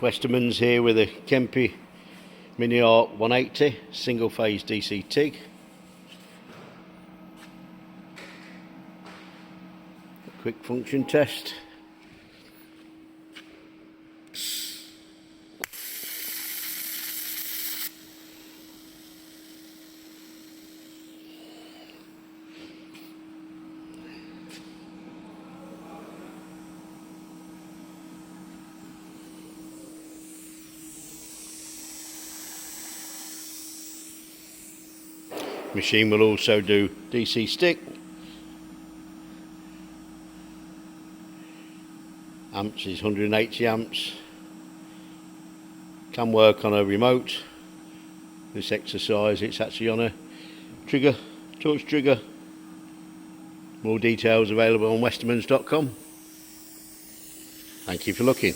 Westermans here with a KEMPPI MinarcTig 180 single phase DC TIG. A quick function test. Machine will also do DC stick, amps is 180 amps, can work on a remote. This exercise, it's actually on a trigger, touch trigger. More details available on westermans.com. Thank you for looking.